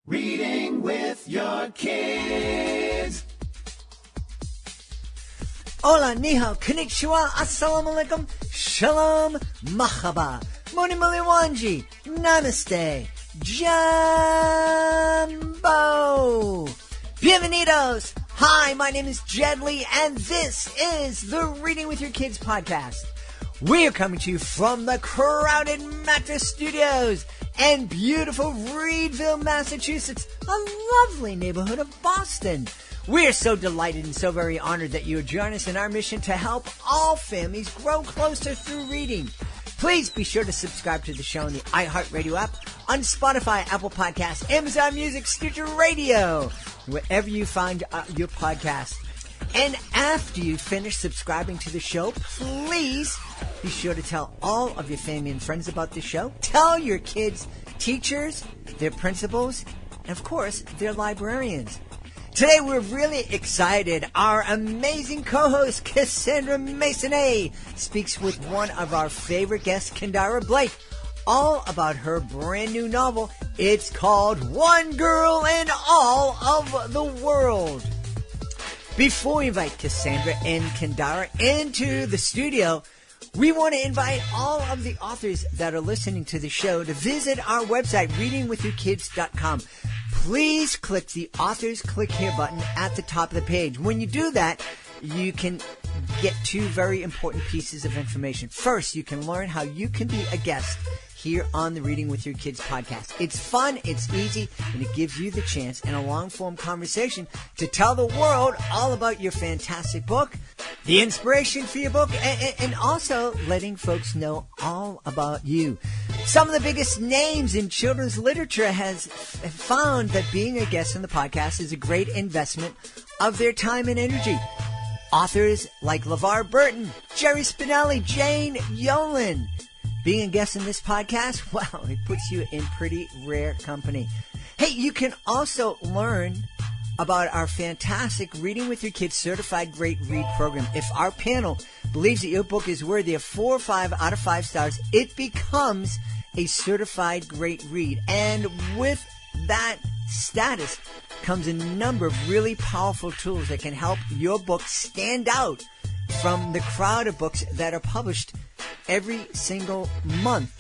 Reading with your kids. Hola, ni hao, konnichiwa, assalamu alaikum, shalom, mahaba, moni muli wanji, namaste, jambo, bienvenidos. Hi, my name is Jed Lee, and this is the Reading with Your Kids podcast. We are coming to you from the crowded Mattress Studios in beautiful Reedville, Massachusetts, a lovely neighborhood of Boston. We are so delighted and so very honored that you would join us in our mission to help all families grow closer through reading. Please be sure to subscribe to the show on the iHeartRadio app, on Spotify, Apple Podcasts, Amazon Music, Stitcher Radio, wherever you find your podcast. And after you finish subscribing to the show, please be sure to tell all of your family and friends about the show. Tell your kids' teachers, their principals, and of course, their librarians. Today we're really excited. Our amazing co-host, Cassandra Maisonet, speaks with one of our favorite guests, Kendare Blake, all about her brand new novel. It's called One Girl in All of the World. Before we invite Cassandra and Kendare into the studio, we want to invite all of the authors that are listening to the show to visit our website, readingwithyourkids.com. Please click the Authors Click Here button at the top of the page. When you do that, you can get two very important pieces of information. First, you can learn how you can be a guest here on the Reading with Your Kids podcast. It's fun, it's easy, and it gives you the chance in a long-form conversation to tell the world all about your fantastic book, the inspiration for your book, and also letting folks know all about you. Some of the biggest names in children's literature have found that being a guest on the podcast is a great investment of their time and energy. Authors like LeVar Burton, Jerry Spinelli, Jane Yolen. Being a guest in this podcast, wow, it puts you in pretty rare company. Hey, you can also learn about our fantastic Reading with Your Kids Certified Great Read program. If our panel believes that your book is worthy of 4 or 5 out of 5 stars, it becomes a certified great read. And with that status comes a number of really powerful tools that can help your book stand out from the crowd of books that are published every single month.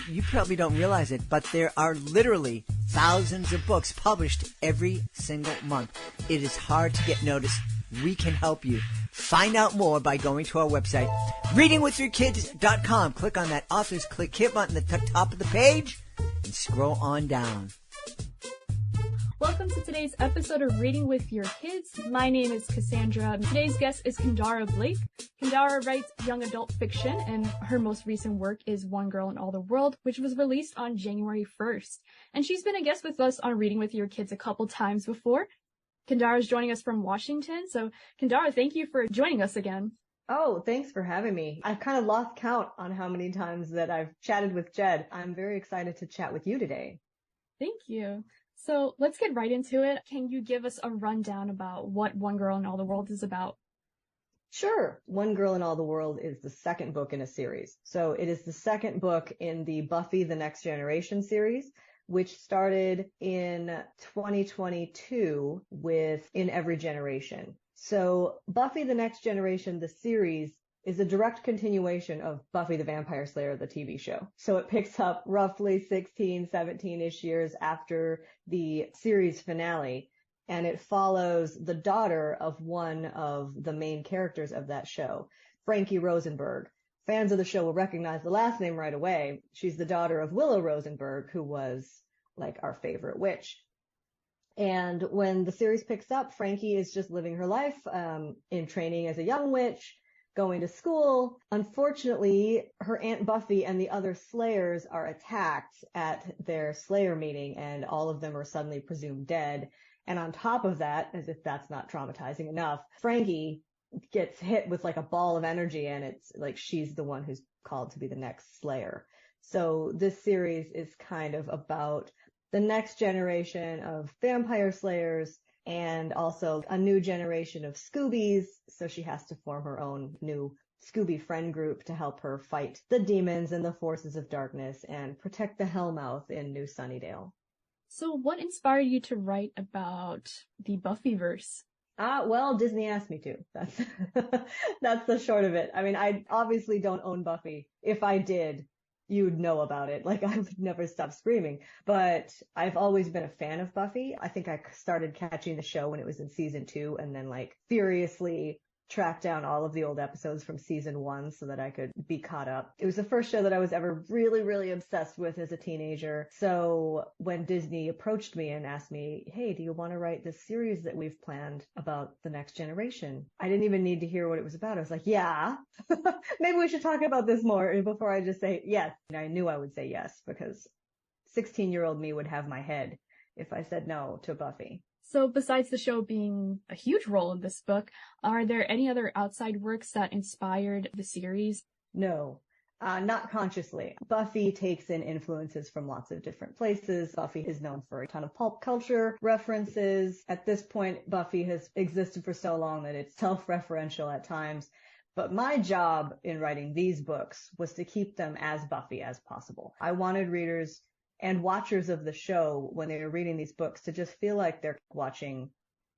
You probably don't realize it, but there are literally thousands of books published every single month. It is hard to get noticed. We can help you. Find out more by going to our website, readingwithyourkids.com. Click on that Authors Click Here button at the top of the page and scroll on down. Welcome to today's episode of Reading with Your Kids. My name is Cassandra. Today's guest is Kendare Blake. Kendare writes young adult fiction, and her most recent work is One Girl in All the World, which was released on January 1st. And she's been a guest with us on Reading with Your Kids a couple times before. Kendare is joining us from Washington. So, Kendare, thank you for joining us again. Oh, thanks for having me. I've kind of lost count on how many times that I've chatted with Jed. I'm very excited to chat with you today. Thank you. So let's get right into it. Can you give us a rundown about what One Girl in All the World is about? Sure. One Girl in All the World is the second book in a series. So it is the second book in the Buffy the Next Generation series, which started in 2022 with In Every Generation. So Buffy the Next Generation, the series, is a direct continuation of Buffy the Vampire Slayer, the TV show. So it picks up roughly 16, 17-ish years after the series finale, and it follows the daughter of one of the main characters of that show, Frankie Rosenberg. Fans of the show will recognize the last name right away. She's the daughter of Willow Rosenberg, who was like our favorite witch. And when the series picks up, Frankie is just living her life in training as a young witch, going to school. Unfortunately, her Aunt Buffy and the other Slayers are attacked at their Slayer meeting, and all of them are suddenly presumed dead. And on top of that, as if that's not traumatizing enough, Frankie gets hit with like a ball of energy, and it's like she's the one who's called to be the next Slayer. So this series is kind of about the next generation of vampire slayers and also a new generation of Scoobies. So she has to form her own new Scooby friend group to help her fight the demons and the forces of darkness and protect the Hellmouth in New Sunnydale. So what inspired you to write about the Buffyverse? Well, Disney asked me to. That's the short of it. I mean, I obviously don't own Buffy. If I did, you'd know about it. Like, I would never stop screaming. But I've always been a fan of Buffy. I think I started catching the show when it was in season 2 and then like furiously tracked down all of the old episodes from season 1 so that I could be caught up. It was the first show that I was ever really, really obsessed with as a teenager. So when Disney approached me and asked me, hey, do you want to write this series that we've planned about the next generation? I didn't even need to hear what it was about. I was like, yeah, maybe we should talk about this more before I just say yes. And I knew I would say yes because 16-year-old me would have my head if I said no to Buffy. So besides the show being a huge role in this book, are there any other outside works that inspired the series? No, not consciously. Buffy takes in influences from lots of different places. Buffy is known for a ton of pulp culture references. At this point, Buffy has existed for so long that it's self-referential at times. But my job in writing these books was to keep them as Buffy as possible. I wanted readers and watchers of the show, when they were reading these books, to just feel like they're watching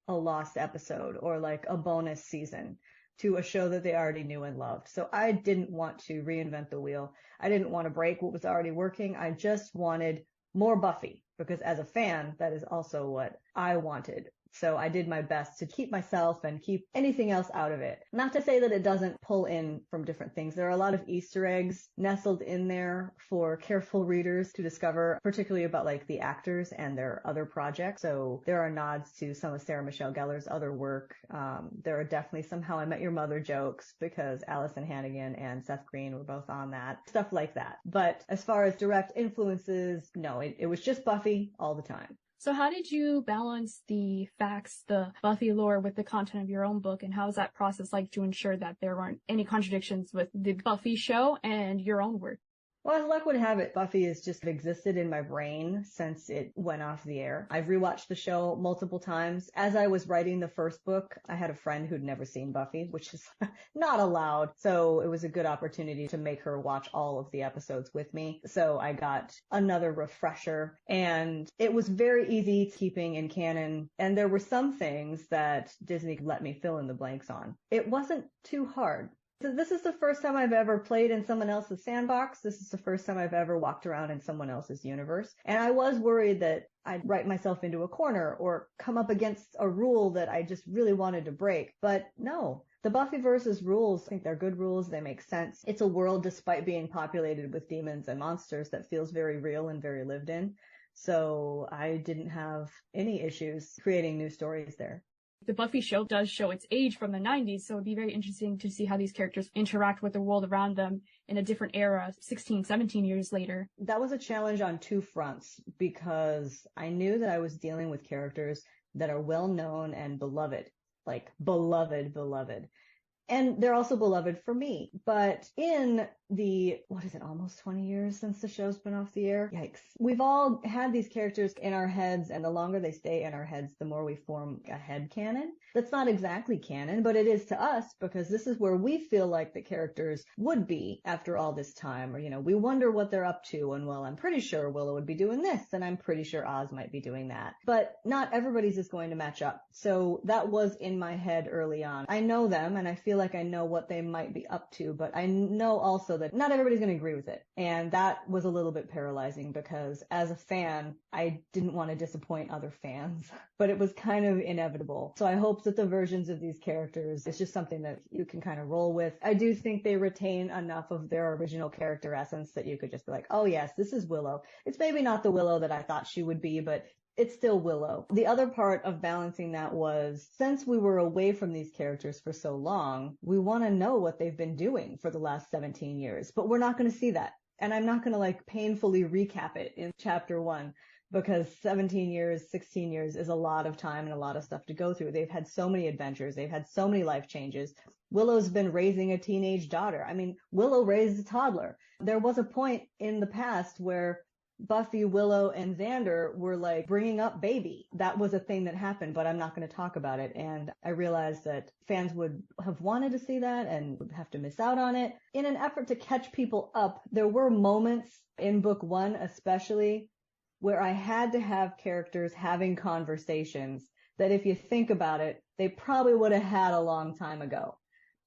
a lost episode or like a bonus season to a show that they already knew and loved. So I didn't want to reinvent the wheel. I didn't want to break what was already working. I just wanted more Buffy because as a fan, that is also what I wanted. So I did my best to keep myself and keep anything else out of it. Not to say that it doesn't pull in from different things. There are a lot of Easter eggs nestled in there for careful readers to discover, particularly about like the actors and their other projects. So there are nods to some of Sarah Michelle Gellar's other work. There are definitely some How I Met Your Mother jokes because Allison Hannigan and Seth Green were both on that. Stuff like that. But as far as direct influences, no, it was just Buffy all the time. So how did you balance the facts, the Buffy lore with the content of your own book, and how was that process like to ensure that there weren't any contradictions with the Buffy show and your own work? Well, as luck would have it, Buffy has just existed in my brain since it went off the air. I've rewatched the show multiple times. As I was writing the first book, I had a friend who'd never seen Buffy, which is not allowed. So it was a good opportunity to make her watch all of the episodes with me. So I got another refresher, and it was very easy keeping in canon. And there were some things that Disney let me fill in the blanks on. It wasn't too hard. So this is the first time I've ever played in someone else's sandbox. This is the first time I've ever walked around in someone else's universe. And I was worried that I'd write myself into a corner or come up against a rule that I just really wanted to break. But no, the Buffyverse's rules, I think they're good rules. They make sense. It's a world, despite being populated with demons and monsters, that feels very real and very lived in. So I didn't have any issues creating new stories there. The Buffy show does show its age from the 90s, so it'd be very interesting to see how these characters interact with the world around them in a different era, 16, 17 years later. That was a challenge on two fronts because I knew that I was dealing with characters that are well known and beloved, like beloved. And they're also beloved for me. But in the, almost 20 years since the show's been off the air? Yikes. We've all had these characters in our heads, and the longer they stay in our heads, the more we form a head canon. That's not exactly canon, but it is to us because this is where we feel like the characters would be after all this time. Or, we wonder what they're up to, and well, I'm pretty sure Willow would be doing this, and I'm pretty sure Oz might be doing that. But not everybody's is going to match up. So that was in my head early on. I know them, and I feel like I know what they might be up to, but I know also that not everybody's going to agree with it. And that was a little bit paralyzing because as a fan, I didn't want to disappoint other fans, but it was kind of inevitable. So I hope that the versions of these characters is just something that you can kind of roll with. I do think they retain enough of their original character essence that you could just be like, oh yes, this is Willow. It's maybe not the Willow that I thought she would be, but it's still Willow. The other part of balancing that was, since we were away from these characters for so long, we want to know what they've been doing for the last 17 years, but we're not going to see that. And I'm not going to painfully recap it in chapter 1 because 17 years, 16 years is a lot of time and a lot of stuff to go through. They've had so many adventures. They've had so many life changes. Willow's been raising a teenage daughter. I mean, Willow raised a toddler. There was a point in the past where Buffy, Willow, and Xander were bringing up baby. That was a thing that happened, but I'm not going to talk about it. And I realized that fans would have wanted to see that and would have to miss out on it. In an effort to catch people up, there were moments in book 1 especially where I had to have characters having conversations that if you think about it, they probably would have had a long time ago.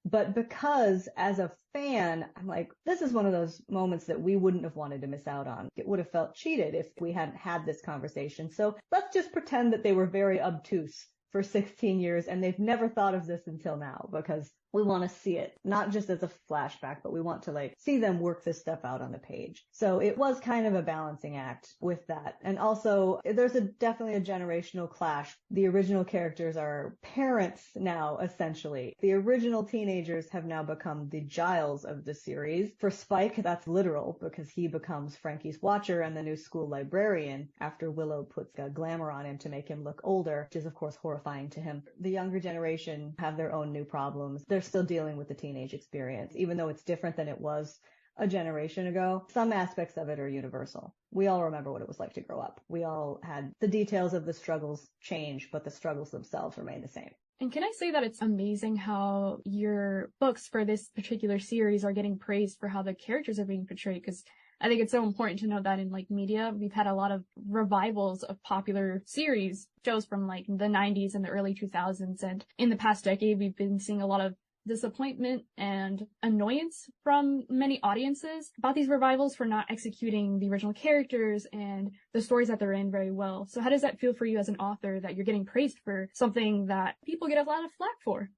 But because as a fan, I'm like, this is one of those moments that we wouldn't have wanted to miss out on. It would have felt cheated if we hadn't had this conversation. So let's just pretend that they were very obtuse for 16 years and they've never thought of this until now, because we want to see it, not just as a flashback, but we want to see them work this stuff out on the page. So it was kind of a balancing act with that. And also there's definitely a generational clash. The original characters are parents now, essentially. The original teenagers have now become the Giles of the series. For Spike, that's literal because he becomes Frankie's watcher and the new school librarian after Willow puts a glamour on him to make him look older, which is of course horrifying to him. The younger generation have their own new problems. They're still dealing with the teenage experience, even though it's different than it was a generation ago. Some aspects of it are universal. We all remember what it was like to grow up. We all had the details of the struggles change, but the struggles themselves remain the same. And can I say that it's amazing how your books for this particular series are getting praised for how the characters are being portrayed? Because I think it's so important to know that in media, we've had a lot of revivals of popular series, shows from the 90s and the early 2000s. And in the past decade, we've been seeing a lot of disappointment and annoyance from many audiences about these revivals for not executing the original characters and the stories that they're in very well. So how does that feel for you as an author that you're getting praised for something that people get a lot of flack for?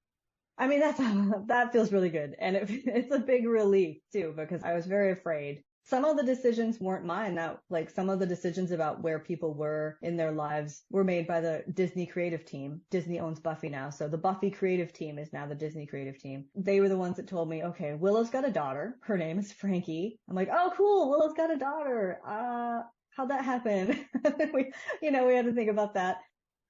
I mean, that feels really good. And it's a big relief too, because I was very afraid. Some of the decisions weren't mine. Some of the decisions about where people were in their lives were made by the Disney creative team. Disney owns Buffy now, so the Buffy creative team is now the Disney creative team. They were the ones that told me, okay, Willow's got a daughter. Her name is Frankie. I'm like, oh, cool. Willow's got a daughter. How'd that happen? we had to think about that.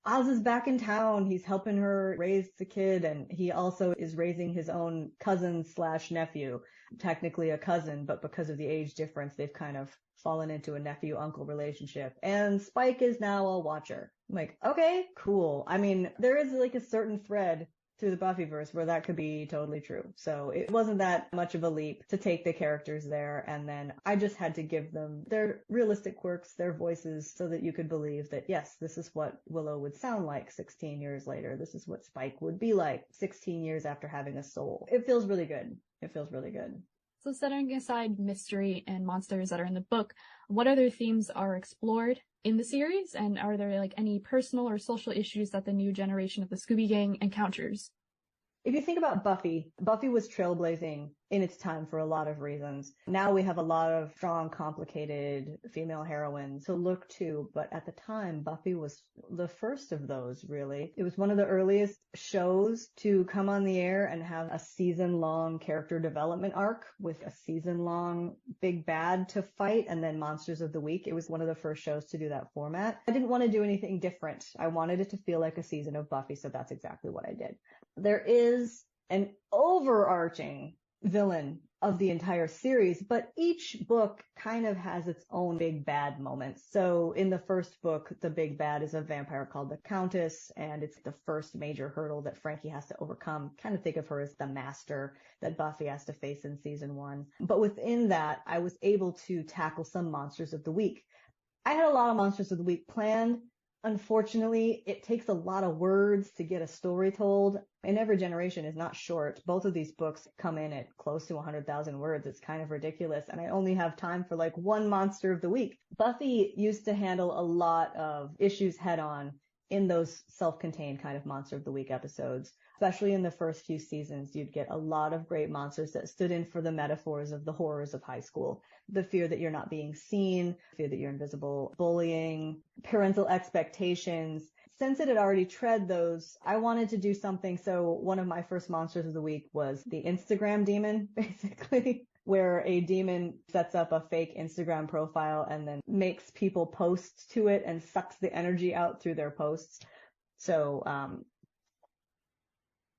Oz is back in town. He's helping her raise the kid, and he also is raising his own cousin/nephew. Technically a cousin, but because of the age difference, they've kind of fallen into a nephew-uncle relationship. And Spike is now a watcher. I'm like, okay, cool. I mean, there is a certain thread through the Buffyverse where that could be totally true. So it wasn't that much of a leap to take the characters there. And then I just had to give them their realistic quirks, their voices, so that you could believe that, yes, this is what Willow would sound like 16 years later. This is what Spike would be like 16 years after having a soul. It feels really good. It feels really good. So setting aside mystery and monsters that are in the book, what other themes are explored in the series? And are there any personal or social issues that the new generation of the Scooby Gang encounters? If you think about Buffy was trailblazing in its time for a lot of reasons. Now we have a lot of strong, complicated female heroines to look to, but at the time, Buffy was the first of those, really. It was one of the earliest shows to come on the air and have a season-long character development arc with a season-long big bad to fight and then Monsters of the Week. It was one of the first shows to do that format. I didn't want to do anything different. I wanted it to feel like a season of Buffy, so that's exactly what I did. There is an overarching villain of the entire series, but each book kind of has its own big bad moments. So in the first book, the big bad is a vampire called the Countess, and it's the first major hurdle that Frankie has to overcome. Kind of think of her as the master that Buffy has to face in season 1. But within that, I was able to tackle some Monsters of the Week. I had a lot of Monsters of the Week planned. Unfortunately, it takes a lot of words to get a story told, and every generation is not short. Both of these books come in at close to 100,000 words. It's kind of ridiculous, and I only have time for one Monster of the Week. Buffy used to handle a lot of issues head on in those self-contained kind of Monster of the Week episodes. Especially in the first few seasons, you'd get a lot of great monsters that stood in for the metaphors of the horrors of high school. The fear that you're not being seen, fear that you're invisible, bullying, parental expectations. Since it had already tread those, I wanted to do something. So one of my first Monsters of the Week was the Instagram demon, basically, where a demon sets up a fake Instagram profile and then makes people post to it and sucks the energy out through their posts. So,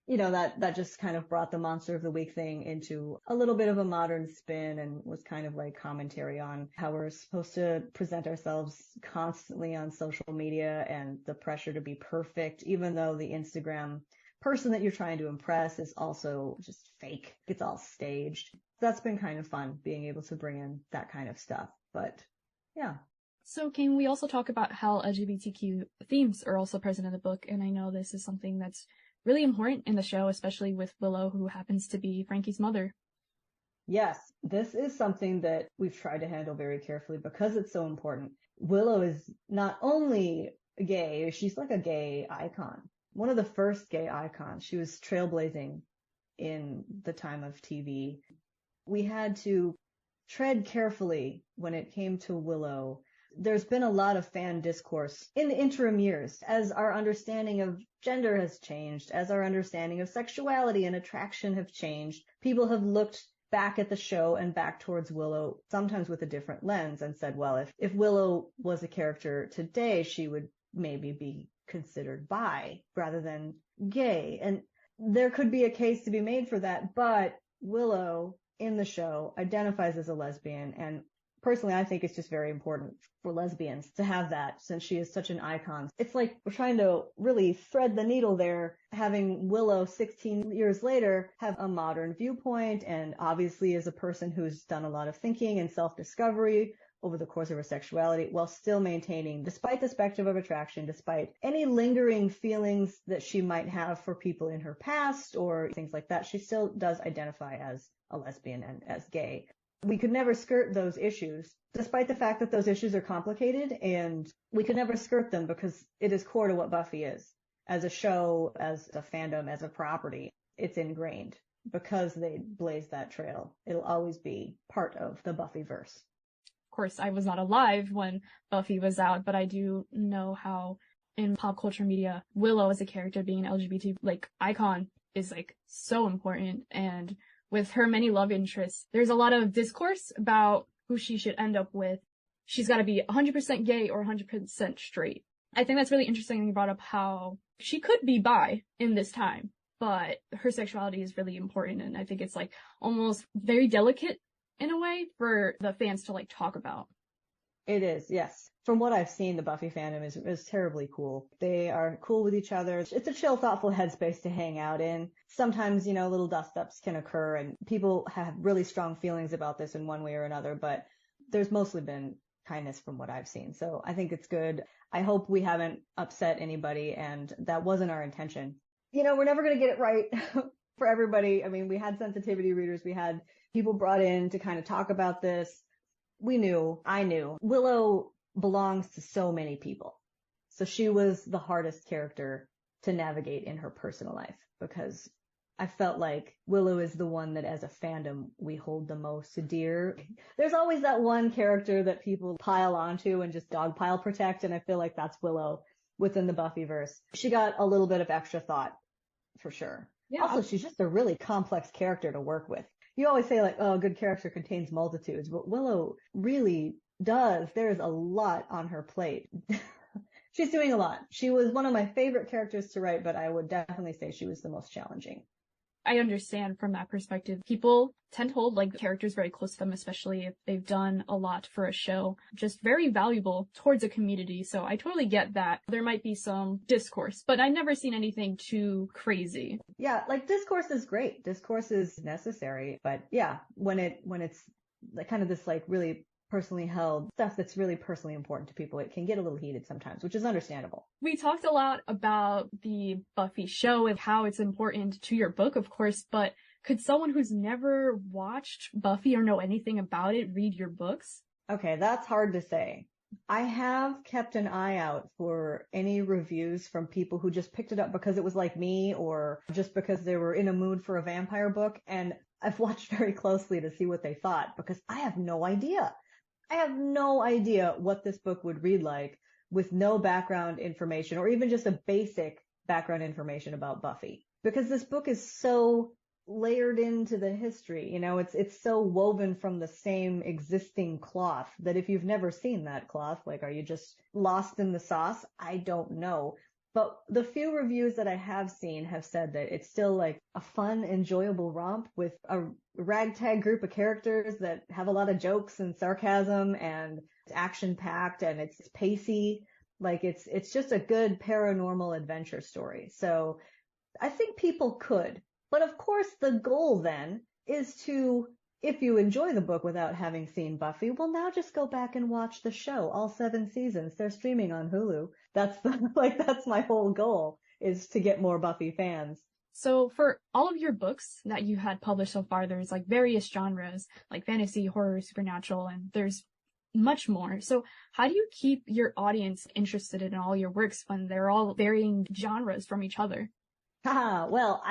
that just kind of brought the Monster of the Week thing into a little bit of a modern spin and was kind of like commentary on how we're supposed to present ourselves constantly on social media and the pressure to be perfect, even though the Instagram person that you're trying to impress is also just fake. It's all staged. That's been kind of fun, being able to bring in that kind of stuff. But yeah. So can we also talk about how LGBTQ themes are also present in the book? And I know this is something that's really important in the show, especially with Willow, who happens to be Frankie's mother. Yes, this is something that we've tried to handle very carefully because it's so important. Willow is not only gay, she's like a gay icon. One of the first gay icons. She was trailblazing in the time of TV. We had to tread carefully when it came to Willow. There's been a lot of fan discourse in the interim years as our understanding of gender has changed, as our understanding of sexuality and attraction have changed. People have looked back at the show and back towards Willow, sometimes with a different lens, and said, well, if Willow was a character today, she would maybe be considered bi rather than gay. And there could be a case to be made for that, but Willow in the show identifies as a lesbian, and personally, I think it's just very important for lesbians to have that since she is such an icon. It's like we're trying to really thread the needle there, having Willow 16 years later have a modern viewpoint and obviously is a person who's done a lot of thinking and self-discovery over the course of her sexuality while still maintaining, despite the spectrum of attraction, despite any lingering feelings that she might have for people in her past or things like that, she still does identify as a lesbian and as gay. We could never skirt those issues, despite the fact that those issues are complicated, and we could never skirt them because it is core to what Buffy is. As a show, as a fandom, as a property, it's ingrained because they blaze that trail. It'll always be part of the Buffyverse. Of course, I was not alive when Buffy was out, but I do know how in pop culture media, Willow as a character being an LGBT icon is so important, and with her many love interests, there's a lot of discourse about who she should end up with. She's got to be 100% gay or 100% straight. I think that's really interesting. You brought up how she could be bi in this time, but her sexuality is really important. And I think it's almost very delicate in a way for the fans to talk about. It is, yes. From what I've seen, the Buffy fandom is terribly cool. They are cool with each other. It's a chill, thoughtful headspace to hang out in. Sometimes, little dust-ups can occur and people have really strong feelings about this in one way or another, but there's mostly been kindness from what I've seen. So I think it's good. I hope we haven't upset anybody, and that wasn't our intention. We're never going to get it right for everybody. I mean, we had sensitivity readers. We had people brought in to kind of talk about this. I knew Willow belongs to so many people. So she was the hardest character to navigate in her personal life because I felt like Willow is the one that as a fandom we hold the most dear. There's always that one character that people pile onto and just dogpile protect, and I feel like that's Willow within the Buffyverse. She got a little bit of extra thought for sure. Yeah. Also, she's just a really complex character to work with. You always say a good character contains multitudes, but Willow really does. There's a lot on her plate. She's doing a lot. She was one of my favorite characters to write, but I would definitely say she was the most challenging. I understand from that perspective. People tend to hold characters very close to them, especially if they've done a lot for a show, just very valuable towards a community. So I totally get that. There might be some discourse, but I've never seen anything too crazy. Yeah, discourse is great. Discourse is necessary, but yeah, when it's kind of this really personally held stuff that's really personally important to people, it can get a little heated sometimes, which is understandable. We talked a lot about the Buffy show and how it's important to your book, of course, but could someone who's never watched Buffy or know anything about it read your books? Okay, that's hard to say. I have kept an eye out for any reviews from people who just picked it up because it was like me or just because they were in a mood for a vampire book, and I've watched very closely to see what they thought because I have no idea. I have no idea what this book would read like with no background information or even just a basic background information about Buffy. Because this book is so layered into the history, it's so woven from the same existing cloth that if you've never seen that cloth, are you just lost in the sauce? I don't know. But the few reviews that I have seen have said that it's still a fun, enjoyable romp with a ragtag group of characters that have a lot of jokes and sarcasm, and it's action-packed and it's pacey. It's just a good paranormal adventure story. So I think people could. But of course, the goal then is to if you enjoy the book without having seen Buffy, well, now just go back and watch the show, all 7 seasons. They're streaming on Hulu. That's that's my whole goal, is to get more Buffy fans. So for all of your books that you had published so far, there's like various genres, like fantasy, horror, supernatural, and there's much more. So how do you keep your audience interested in all your works when they're all varying genres from each other? Well,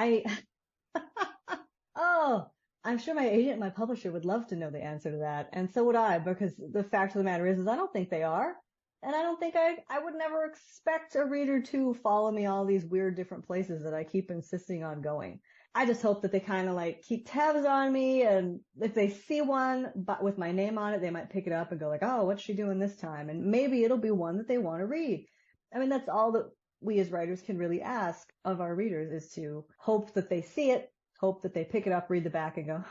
oh, I'm sure my agent and my publisher would love to know the answer to that. And so would I, because the fact of the matter is I don't think they are. And I don't think I would never expect a reader to follow me all these weird different places that I keep insisting on going. I just hope that they kind of like keep tabs on me, and if they see one but with my name on it, they might pick it up and go like, oh, what's she doing this time? And maybe it'll be one that they want to read. I mean, that's all that we as writers can really ask of our readers, is to hope that they see it, hope that they pick it up, read the back and go,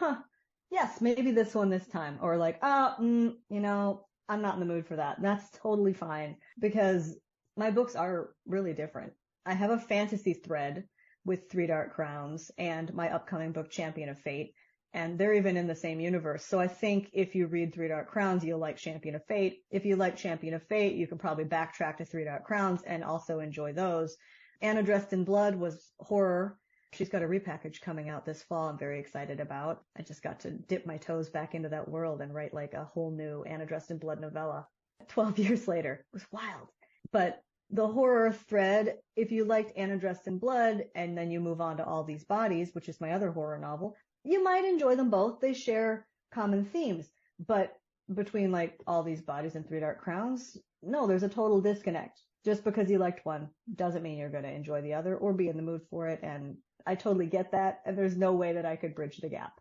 yes, maybe this one this time. Or like, I'm not in the mood for that. That's totally fine, because my books are really different. I have a fantasy thread with Three Dark Crowns and my upcoming book, Champion of Fate, and they're even in the same universe. So I think if you read Three Dark Crowns, you'll like Champion of Fate. If you like Champion of Fate, you can probably backtrack to Three Dark Crowns and also enjoy those. Anna Dressed in Blood was horror. She's got a repackage coming out this fall I'm very excited about. I just got to dip my toes back into that world and write like a whole new Anna Dressed in Blood novella 12 years later. It was wild. But the horror thread, if you liked Anna Dressed in Blood and then you move on to All These Bodies, which is my other horror novel, you might enjoy them both. They share common themes. But between like All These Bodies and Three Dark Crowns, no, there's a total disconnect. Just because you liked one doesn't mean you're going to enjoy the other or be in the mood for it. And I totally get that. And there's no way that I could bridge the gap.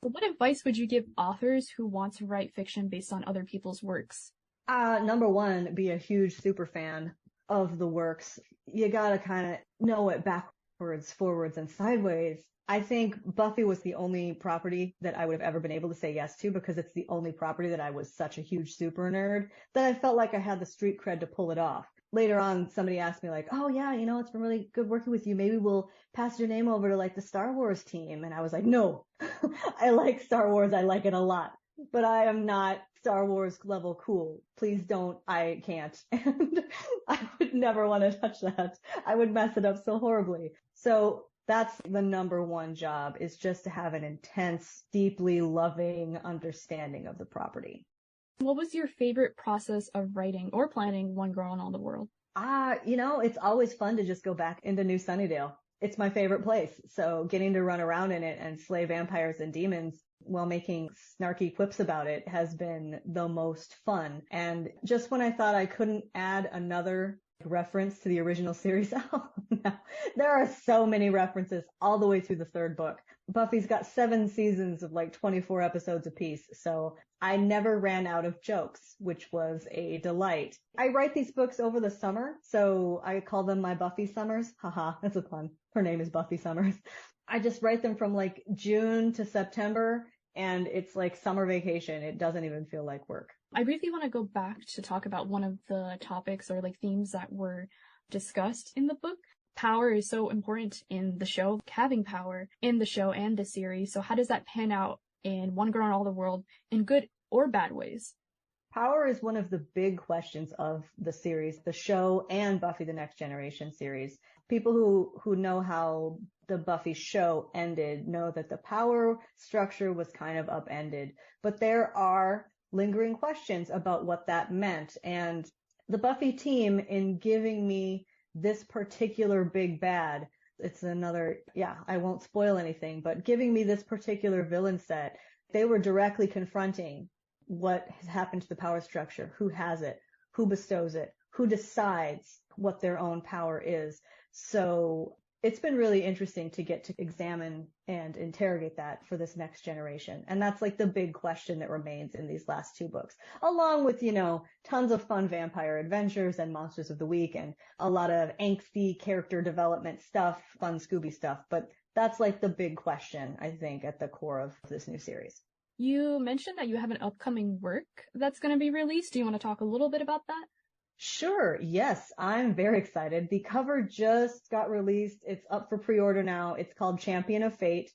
So what advice would you give authors who want to write fiction based on other people's works? Number one, be a huge super fan of the works. You gotta kind of know it backwards, forwards, and sideways. I think Buffy was the only property that I would have ever been able to say yes to, because it's the only property that I was such a huge super nerd that I felt like I had the street cred to pull it off. Later on, somebody asked me like, oh yeah, it's been really good working with you. Maybe we'll pass your name over to like the Star Wars team. And I was like, no, I like Star Wars. I like it a lot, but I am not Star Wars level cool. Please don't. I can't. And I would never want to touch that. I would mess it up so horribly. So that's the number one job, is just to have an intense, deeply loving understanding of the property. What was your favorite process of writing or planning One Girl in All the World? It's always fun to just go back into New Sunnydale. It's my favorite place. So getting to run around in it and slay vampires and demons while making snarky quips about it has been the most fun. And just when I thought I couldn't add another reference to the original series, there are so many references all the way through the 3rd book. Buffy's got 7 seasons of like 24 episodes apiece, so I never ran out of jokes, which was a delight. I write these books over the summer, so I call them my Buffy summers. Haha, that's a pun. Her name is Buffy Summers. I just write them from like June to September, and it's like summer vacation. It doesn't even feel like work. I briefly want to go back to talk about one of the topics or like themes that were discussed in the book. Power is so important in the show, having power in the show and the series. So how does that pan out in One Girl in All the World in good or bad ways? Power is one of the big questions of the series, the show and Buffy the Next Generation series. People who know how the Buffy show ended know that the power structure was kind of upended, but there are lingering questions about what that meant. And the Buffy team, in giving me this particular big bad, it's another, I won't spoil anything, but giving me this particular villain set, they were directly confronting what has happened to the power structure, who has it, who bestows it, who decides what their own power is. So it's been really interesting to get to examine and interrogate that for this next generation. And that's like the big question that remains in these last 2 books, along with, tons of fun vampire adventures and monsters of the week and a lot of angsty character development stuff, fun Scooby stuff. But that's like the big question, I think, at the core of this new series. You mentioned that you have an upcoming work that's going to be released. Do you want to talk a little bit about that? Sure. Yes, I'm very excited. The cover just got released. It's up for pre-order now. It's called Champion of Fate.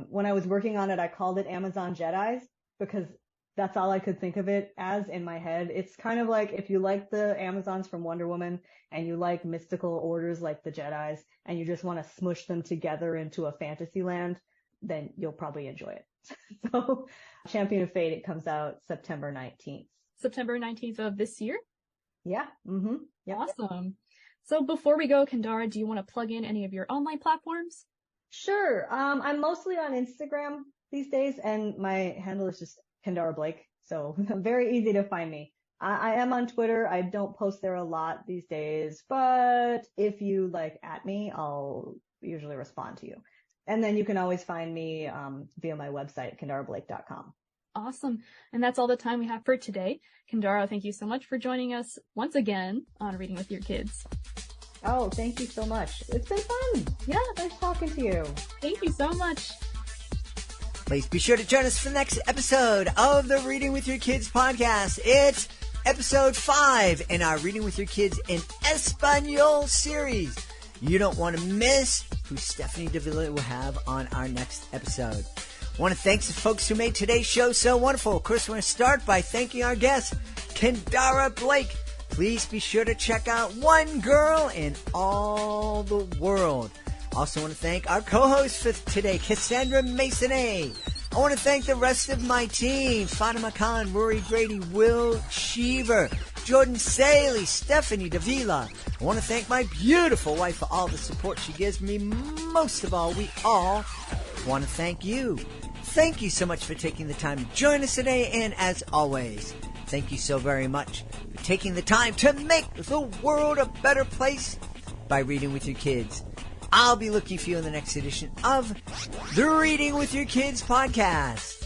When I was working on it, I called it Amazon Jedis because that's all I could think of it as in my head. It's kind of like if you like the Amazons from Wonder Woman and you like mystical orders like the Jedis and you just want to smush them together into a fantasy land, then you'll probably enjoy it. So Champion of Fate, it comes out September 19th. September 19th of this year? Yeah. Mm-hmm. Yep. Awesome. So before we go, Kendare, do you want to plug in any of your online platforms? Sure. I'm mostly on Instagram these days, and my handle is just Kendare Blake. So very easy to find me. I am on Twitter. I don't post there a lot these days, but if you at me, I'll usually respond to you. And then you can always find me via my website, kendareblake.com. Awesome. And that's all the time we have for today. Kendare, thank you so much for joining us once again on Reading with Your Kids. Oh, thank you so much. It's been fun. Yeah, nice talking to you. Thank you so much. Please be sure to join us for the next episode of the Reading with Your Kids podcast. It's episode 5 in our Reading with Your Kids in Espanol series. You don't want to miss who Stephanie Davila will have on our next episode. I want to thank the folks who made today's show so wonderful. Of course, I want to start by thanking our guest, Kendare Blake. Please be sure to check out One Girl in All the World. Also want to thank our co-host for today, Cassandra Maisonet. I want to thank the rest of my team, Fatima Khan, Rory Grady, Will Cheever, Jordan Saley, Stephanie Davila. I want to thank my beautiful wife for all the support she gives me. Most of all, we all want to thank you. Thank you so much for taking the time to join us today, and as always, thank you so very much for taking the time to make the world a better place by reading with your kids. I'll be looking for you in the next edition of the Reading with Your Kids podcast.